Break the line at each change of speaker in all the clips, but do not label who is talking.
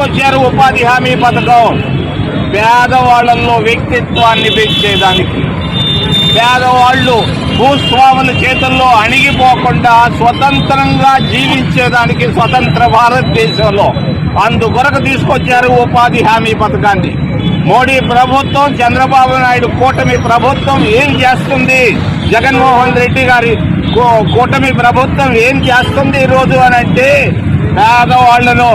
తీసుకొచ్చారు ఉపాధి హామీ పథకం. పేదవాళ్లలో వ్యక్తిత్వాన్ని పెంచేదానికి, పేదవాళ్ళు భూస్వాముల చేతుల్లో అణిగిపోకుండా స్వతంత్రంగా జీవించేదానికి స్వతంత్ర భారతదేశంలో అందుకొరకు తీసుకొచ్చారు ఉపాధి హామీ పథకాన్ని. మోడీ ప్రభుత్వం, చంద్రబాబు నాయుడు కూటమి ప్రభుత్వం ఏం చేస్తుంది, జగన్మోహన్ రెడ్డి గారి కూటమి ప్రభుత్వం ఏం చేస్తుంది ఈరోజు అని అంటే, పేదవాళ్లను,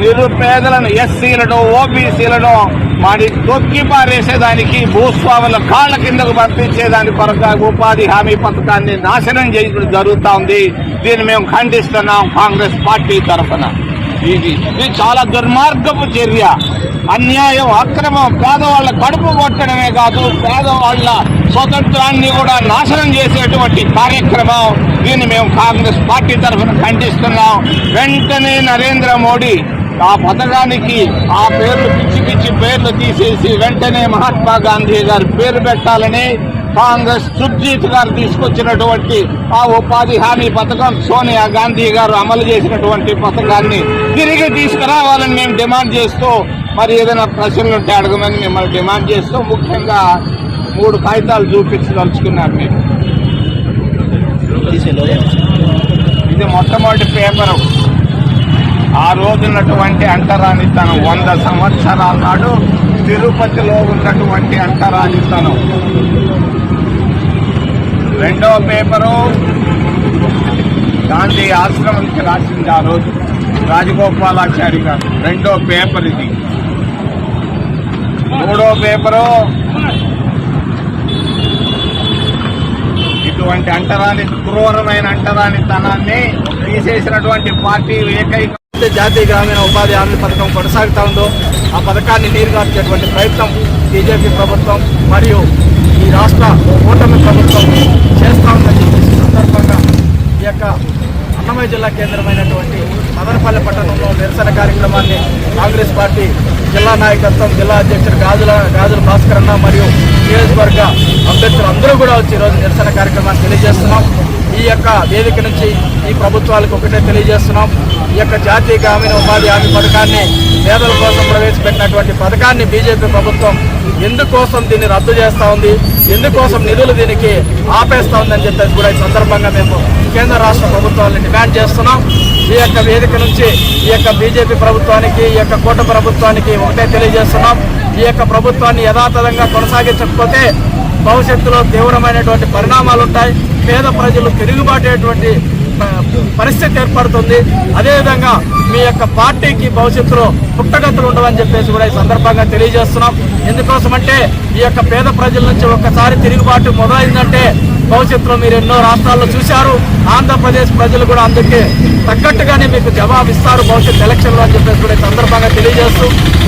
నిరుపేదలను, ఎస్సీలను, ఓబీసీలను మరి తొక్కి పారేసేదానికి, భూస్వాముల కాళ్ల కిందకు పంపించేదానికి కొరకు ఉపాధి హామీ పథకాన్ని నాశనం చేయడం జరుగుతూ ఉంది. దీన్ని మేము ఖండిస్తున్నాం కాంగ్రెస్ పార్టీ తరఫున. ఇది చాలా దుర్మార్గపు చర్య, అన్యాయం, అక్రమం. పేదవాళ్ల కడుపు కొట్టడమే కాదు, పేదవాళ్ల స్వతంత్రాన్ని కూడా నాశనం చేసేటువంటి కార్యక్రమం. దీన్ని మేము కాంగ్రెస్ పార్టీ తరఫున ఖండిస్తున్నాం. వెంటనే నరేంద్ర మోడీ ఆ పథకానికి ఆ పేర్లు పిచ్చి పేర్లు తీసేసి వెంటనే మహాత్మా గాంధీ గారి పేరు పెట్టాలని కాంగ్రెస్ సుఖ్జీత్ గారు తీసుకొచ్చినటువంటి ఆ ఉపాధి హామీ పథకం, సోనియా గాంధీ గారు అమలు చేసినటువంటి పథకాన్ని తిరిగి తీసుకురావాలని మేము డిమాండ్ చేస్తూ, మరి ఏదైనా ప్రశ్నలు ఉంటే అడగమని మిమ్మల్ని డిమాండ్ చేస్తూ ముఖ్యంగా 3 కాగితాలు చూపించదలుచుకున్నారు. మీరు ఇది మొట్టమొదటి పేపరు. ఆ రోజున్నటువంటి అంటరానితనం 100 సంవత్సరాల నాడు తిరుపతిలో ఉన్నటువంటి అంటరానితనం. రెండవ పేపరు గాంధీ ఆశ్రమంకి రాసింది ఆ రోజు రాజగోపాలాచారి గారు. రెండో పేపర్ ఇది. మూడో పేపరు ఇటువంటి అంటరాని, క్రూరమైన అంటరానితనాన్ని తీసేసినటువంటి పార్టీ ఏకైక
జాతీయ గ్రామీణ ఉపాధి హామీ పథకం కొనసాగుతా ఉందో ఆ పథకాన్ని నీరుగార్చేటువంటి ప్రయత్నం బీజేపీ ప్రభుత్వం మరియు ఈ రాష్ట్ర కూటమి ప్రభుత్వం చేస్తా ఉందని చెప్పేసి సందర్భంగా ఈ యొక్క అన్నమయ్య జిల్లా కేంద్రమైనటువంటి మదనపల్లి పట్టణంలో నిరసన కార్యక్రమాన్ని కాంగ్రెస్ పార్టీ జిల్లా నాయకత్వం, జిల్లా అధ్యక్షుడు గాజుల భాస్కర్ అన్న మరియు నియోజకవర్గ అభ్యర్థులు అందరూ కూడా వచ్చి ఈరోజు నిరసన కార్యక్రమాన్ని తెలియజేస్తున్నాం. ఈ యొక్క వేదిక నుంచి ఈ ప్రభుత్వాలకు ఒకటే తెలియజేస్తున్నాం, ఈ యొక్క జాతీయ గ్రామీణ ఉపాధి హామీ పథకాన్ని, పేదల కోసం ప్రవేశపెట్టినటువంటి పథకాన్ని బీజేపీ ప్రభుత్వం ఎందుకోసం దీన్ని రద్దు చేస్తూ ఉంది, ఎందుకోసం నిధులు దీనికి ఆపేస్తూ ఉందని చెప్పేసి కూడా ఈ సందర్భంగా మేము కేంద్ర రాష్ట్ర ప్రభుత్వాలను డిమాండ్ చేస్తున్నాం. ఈ యొక్క వేదిక నుంచి ఈ యొక్క బీజేపీ ప్రభుత్వానికి, ఈ యొక్క కూటమి ప్రభుత్వానికి ఒకటే తెలియజేస్తున్నాం, ఈ యొక్క ప్రభుత్వాన్ని యథాతథంగా కొనసాగించకపోతే భవిష్యత్తులో తీవ్రమైనటువంటి పరిణామాలు ఉంటాయి. పేద ప్రజలు తిరుగుబాటేటువంటి పరిస్థితి ఏర్పడుతుంది. అదేవిధంగా మీ యొక్క పార్టీకి భవిష్యత్తులో పుట్టగతులు ఉండవని చెప్పేసి కూడా ఈ సందర్భంగా తెలియజేస్తున్నాం. ఎందుకోసమంటే ఈ యొక్క పేద ప్రజల నుంచి ఒక్కసారి తిరుగుబాటు మొదలైందంటే భవిష్యత్తులో మీరు ఎన్నో రాష్ట్రాల్లో చూశారు. ఆంధ్రప్రదేశ్ ప్రజలు కూడా అందుకే తగ్గట్టుగానే మీకు జవాబు ఇస్తారు భవిష్యత్ ఎలక్షన్లో అని చెప్పేసి కూడా ఈ సందర్భంగా తెలియజేస్తూ,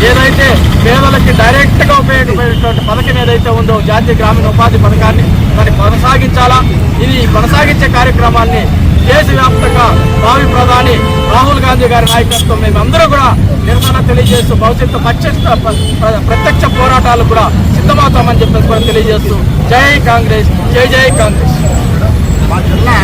ఏదైతే పేదలకి డైరెక్ట్గా ఉపయోగపడేటువంటి పథకం ఏదైతే ఉందో జాతీయ గ్రామీణ ఉపాధి పథకాన్ని దాన్ని కొనసాగించాలా. ఇది కొనసాగించే కార్యక్రమాన్ని దేశవ్యాప్తంగా భావి ప్రధాని రాహుల్ గాంధీ గారి నాయకత్వం మేమందరూ కూడా నిరసన తెలియజేస్తూ భవిష్యత్తు ప్రత్యక్ష పోరాటాలు కూడా సిద్ధమవుతామని చెప్పేసి కూడా తెలియజేస్తూ జై కాంగ్రెస్, జై జై కాంగ్రెస్.
మా జిల్లా